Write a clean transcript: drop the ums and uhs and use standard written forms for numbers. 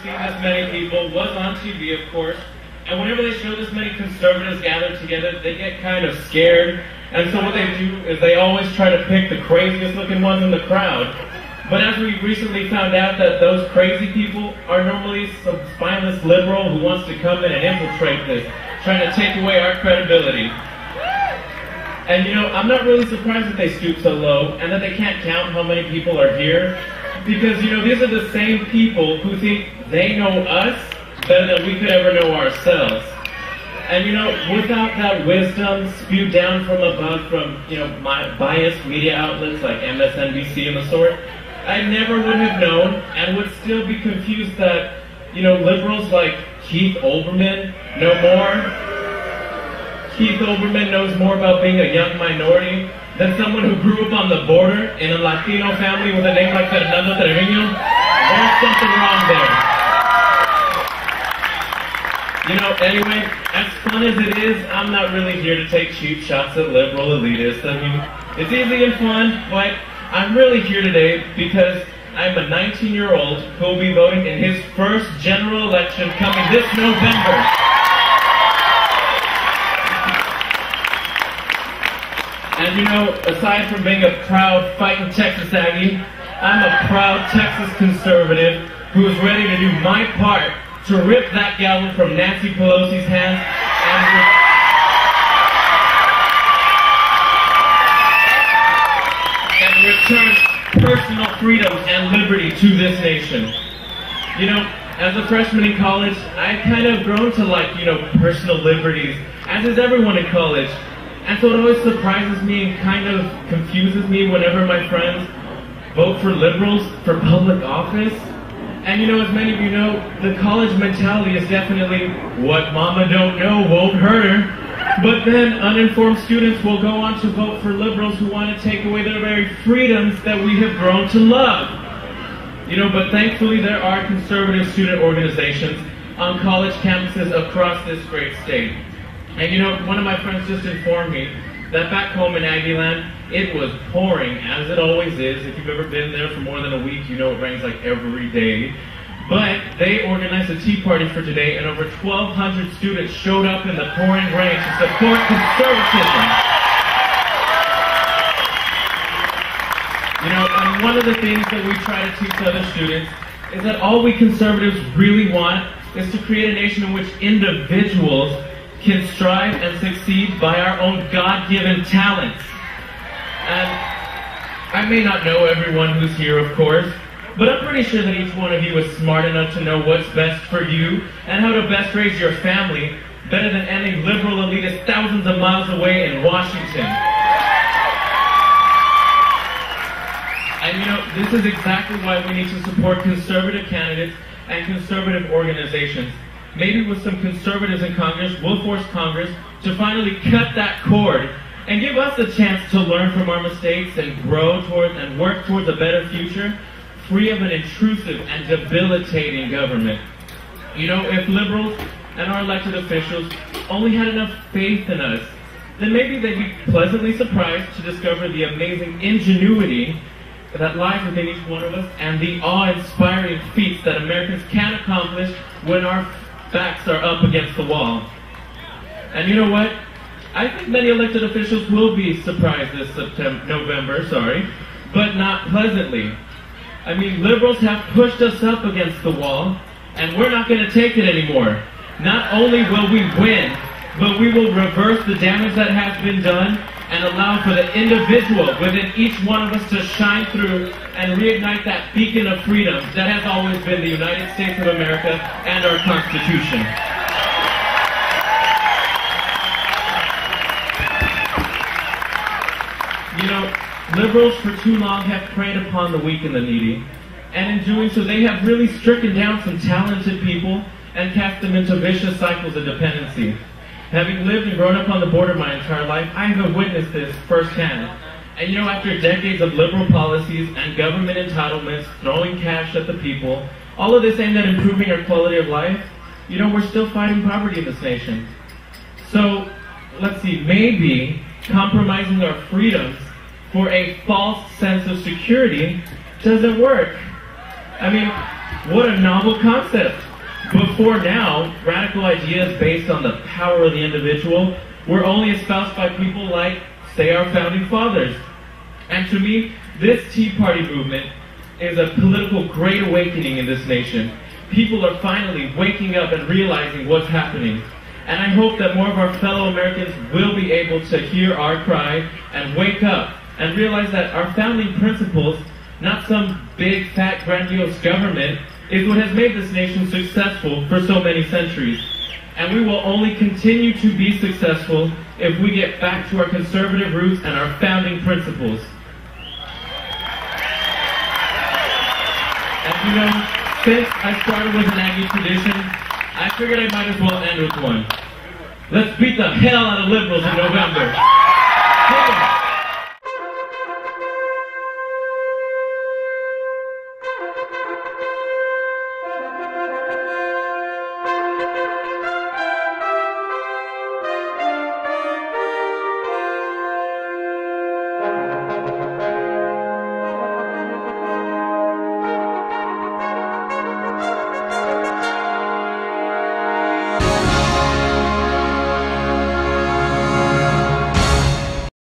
seen this many people, was on TV, of course, and whenever they show this many conservatives gathered together, they get kind of scared, and so what they do is they always try to pick the craziest looking ones in the crowd. But as we recently found out that those crazy people are normally some spineless liberal who wants to come in and infiltrate this, trying to take away our credibility. And you know, I'm not really surprised that they stoop so low and that they can't count how many people are here, because you know, these are the same people who think they know us better than we could ever know ourselves. And you know, without that wisdom spewed down from above from, you know, my biased media outlets like MSNBC and the sort, I never would have known and would still be confused that, you know, liberals like Keith Olbermann know more. Keith Olbermann knows more about being a young minority than someone who grew up on the border in a Latino family with a name like Fernando Trevino. There's something wrong there. You know, anyway, as fun as it is, I'm not really here to take cheap shots at liberal elitists. I mean, it's easy and fun, but I'm really here today because I'm a 19-year-old who will be voting in his first general election coming this November. And you know, aside from being a proud fighting Texas Aggie, I'm a proud Texas conservative who is ready to do my part to rip that gavel from Nancy Pelosi's hands and return personal freedoms and liberty to this nation. You know, as a freshman in college, I kind of grown to like, you know, personal liberties, as is everyone in college. And so it always surprises me and kind of confuses me whenever my friends vote for liberals for public office. And you know, as many of you know, the college mentality is definitely what mama don't know won't hurt her. But then uninformed students will go on to vote for liberals who want to take away their very freedoms that we have grown to love. You know, but thankfully there are conservative student organizations on college campuses across this great state. And you know, one of my friends just informed me that back home in Aggieland, it was pouring, as it always is. If you've ever been there for more than a week, you know it rains like every day. But they organized a tea party for today, and over 1,200 students showed up in the pouring rain to support conservatism. You know, and one of the things that we try to teach other students is that all we conservatives really want is to create a nation in which individuals can strive and succeed by our own God-given talents. And I may not know everyone who's here, of course, but I'm pretty sure that each one of you is smart enough to know what's best for you and how to best raise your family better than any liberal elitist thousands of miles away in Washington. And you know, this is exactly why we need to support conservative candidates and conservative organizations. Maybe with some conservatives in Congress, we'll force Congress to finally cut that cord and give us a chance to learn from our mistakes and grow towards and work towards a better future, free of an intrusive and debilitating government. You know, if liberals and our elected officials only had enough faith in us, then maybe they'd be pleasantly surprised to discover the amazing ingenuity that lies within each one of us and the awe-inspiring feats that Americans can accomplish when our backs are up against the wall. And you know what? I think many elected officials will be surprised this November, but not pleasantly. I mean, liberals have pushed us up against the wall, and we're not going to take it anymore. Not only will we win, but we will reverse the damage that has been done and allow for the individual within each one of us to shine through and reignite that beacon of freedom that has always been the United States of America and our Constitution. You know, liberals for too long have preyed upon the weak and the needy, and in doing so they have really stricken down some talented people and cast them into vicious cycles of dependency. Having lived and grown up on the border my entire life, I have witnessed this firsthand. And you know, after decades of liberal policies and government entitlements, throwing cash at the people, all of this aimed at improving our quality of life, you know, we're still fighting poverty in this nation. So, let's see, maybe compromising our freedoms for a false sense of security doesn't work. I mean, What a novel concept. Before now, radical ideas based on the power of the individual were only espoused by people like, say, our founding fathers. And to me, this Tea Party movement is a political great awakening in this nation. People are finally waking up and realizing what's happening. And I hope that more of our fellow Americans will be able to hear our cry and wake up and realize that our founding principles, not some big, fat, grandiose government, is what has made this nation successful for so many centuries. And we will only continue to be successful if we get back to our conservative roots and our founding principles. And you know, since I started with an Aggie tradition, I figured I might as well end with one. Let's beat the hell out of liberals in November.